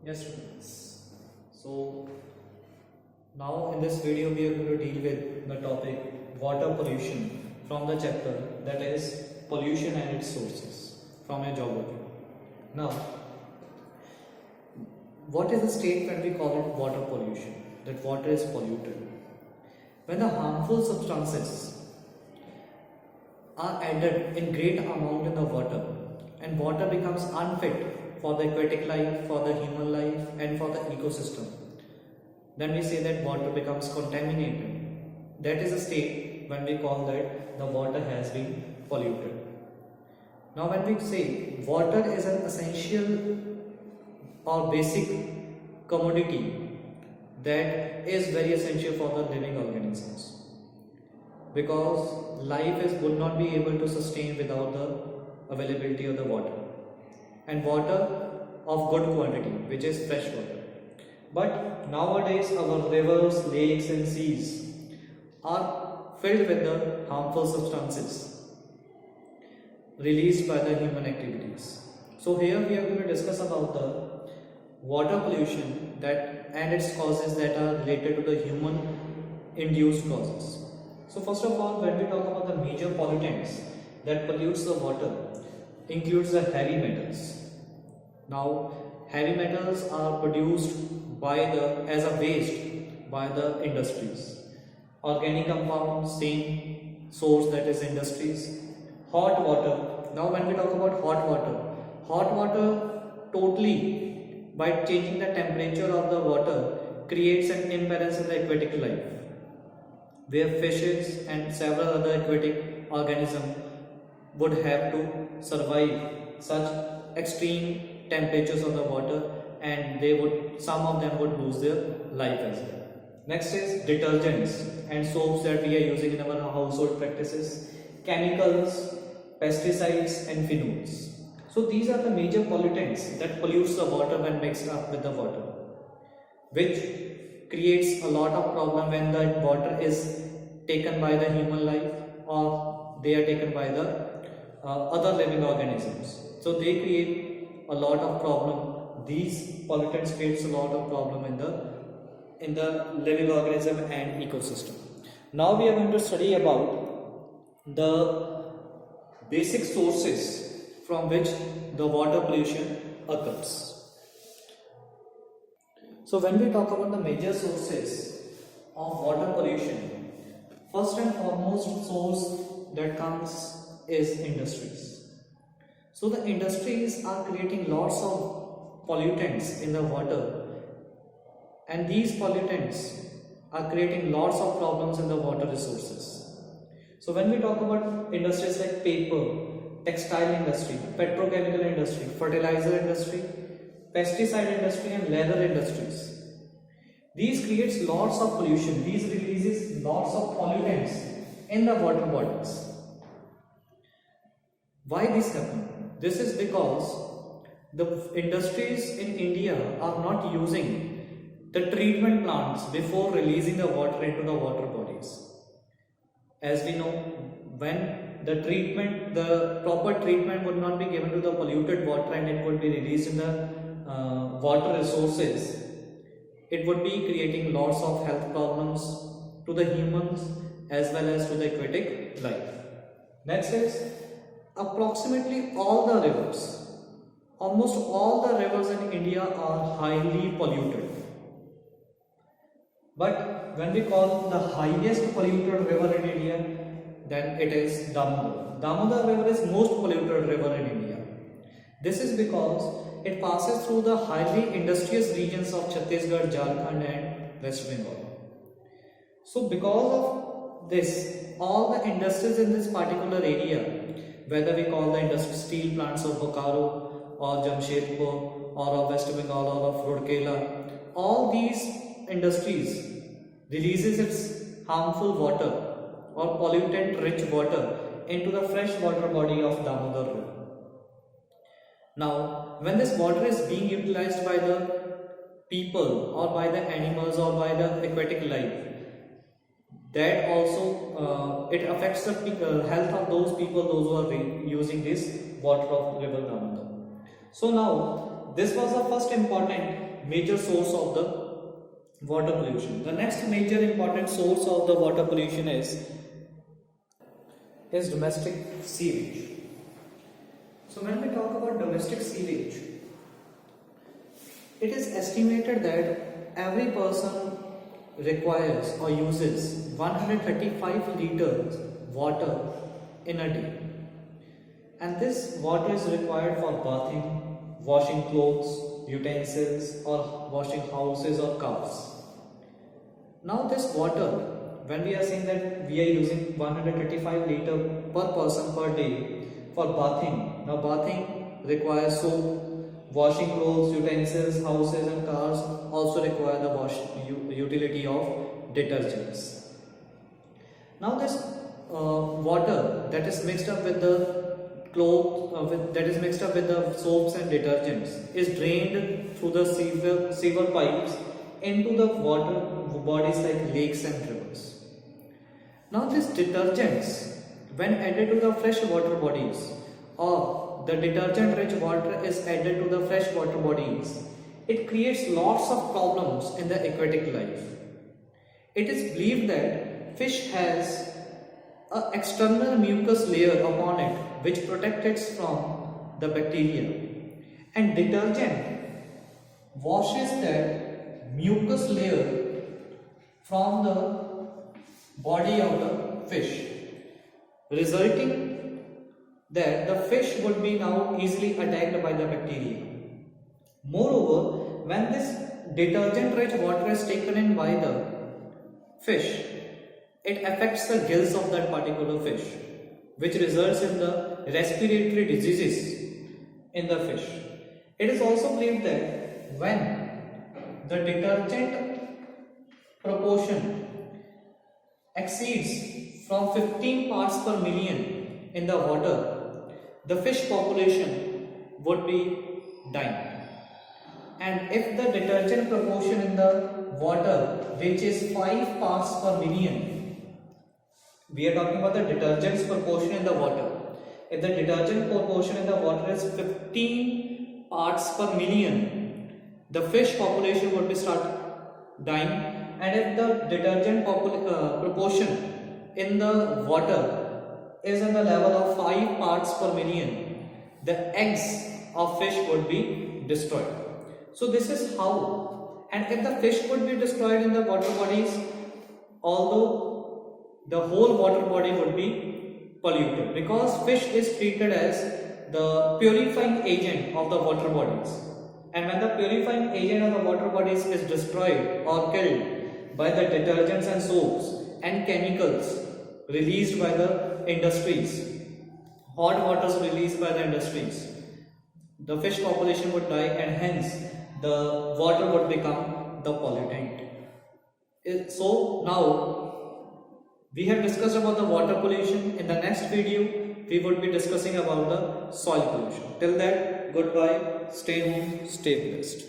Yes, students. So now in this video we are going to deal with the topic water pollution from the chapter that is pollution and its sources from your geography. Now, what is the state when we call it water pollution? That water is polluted. When the harmful substances are added in great amount in the water and water becomes unfit for the aquatic life, for the human life and for the ecosystem, then we say that water becomes contaminated. That is a state when we call that the water has been polluted. Now when we say water is an essential or basic commodity that is very essential for the living organisms, because would not be able to sustain without the availability of the water, and water of good quantity, which is fresh water. But nowadays our rivers, lakes and seas are filled with the harmful substances released by the human activities. So here we are going to discuss about the water pollution and its causes that are related to the human induced causes. So first of all, when we talk about the major pollutants that pollutes the water, includes the heavy metals. Now heavy metals are produced as a waste by the industries. Organic compounds, same source, that is industries. Hot water. Now when we talk about hot water totally, by changing the temperature of the water, creates an imbalance in the aquatic life, where fishes and several other aquatic organisms would have to survive such extreme temperatures of the water, and some of them would lose their life as well. Next is detergents and soaps that we are using in our household practices, chemicals, pesticides and phenols. So these are the major pollutants that pollutes the water when mixed up with the water, which creates a lot of problem when the water is taken by the human life or they are taken by the other living organisms. So they create a lot of problem. These pollutants creates a lot of problem in the living organism and ecosystem. Now we are going to study about the basic sources from which the water pollution occurs. So when we talk about the major sources of water pollution, first and foremost source that comes is industries. So the industries are creating lots of pollutants in the water, and these pollutants are creating lots of problems in the water resources. So when we talk about industries like paper, textile industry, petrochemical industry, fertilizer industry, pesticide industry and leather industries, these creates lots of pollution. These releases lots of pollutants in the water bodies. Why this happen? This is because the industries in India are not using the treatment plants before releasing the water into the water bodies. As we know, when the proper treatment would not be given to the polluted water and it would be released in the water resources, it would be creating lots of health problems to the humans as well as to the aquatic life. Next is approximately almost all the rivers in India are highly polluted. But when we call the highest polluted river in India, then it is Damodar. Damodar river is most polluted river in India. This is because it passes through the highly industrious regions of Chhattisgarh, Jharkhand and West Bengal. So because of this, all the industries in this particular area, whether we call the industrial steel plants of Bokaro or Jamshedpur or of West Bengal or of Rourkela, all these industries releases its harmful water or pollutant rich water into the fresh water body of Damodar river. Now when this water is being utilized by the people or by the animals or by the aquatic life, that also it affects the health of those people, those who are using this water of river Damodar. So now this was the first important major source of the water pollution. The next major important source of the water pollution is domestic sewage. So when we talk about domestic sewage, it is estimated that every person requires or uses 135 liters water in a day, and this water is required for bathing, washing clothes, utensils, or washing houses or cars. Now this water, when we are saying that we are using 135 liter per person per day for bathing, now bathing requires soap, washing clothes, utensils, houses and cars also require the utility of detergents. Now this water that is mixed up with the soaps and detergents is drained through the sewer pipes into the water bodies like lakes and rivers. Now these detergents, when added to the fresh water bodies, or the detergent rich water is added to the fresh water bodies, it creates lots of problems in the aquatic life. It is believed that fish has an external mucus layer upon it which protects it from the bacteria, and detergent washes that mucus layer from the body of the fish, resulting that the fish would be now easily attacked by the bacteria. Moreover, when this detergent rich water is taken in by the fish, it affects the gills of that particular fish, which results in the respiratory diseases in the fish. It is also believed that when the detergent proportion exceeds from 15 parts per million in the water, the fish population would be dying. And if the detergent proportion in the water reaches 5 parts per million, we are talking about the detergent's proportion in the water. If the detergent proportion in the water is 15 parts per million, the fish population would be start dying. And if the detergent proportion in the water is in the level of 5 parts per million, the eggs of fish would be destroyed. So this is how. And if the fish would be destroyed in the water bodies, although the whole water body would be polluted, because fish is treated as the purifying agent of the water bodies. And when the purifying agent of the water bodies is destroyed or killed by the detergents and soaps and chemicals released by the industries, hot waters released by the industries, the fish population would die, and hence the water would become the pollutant. So now we have discussed about the water pollution. In the next video we would be discussing about the soil pollution. Till that, goodbye, stay home, stay blessed.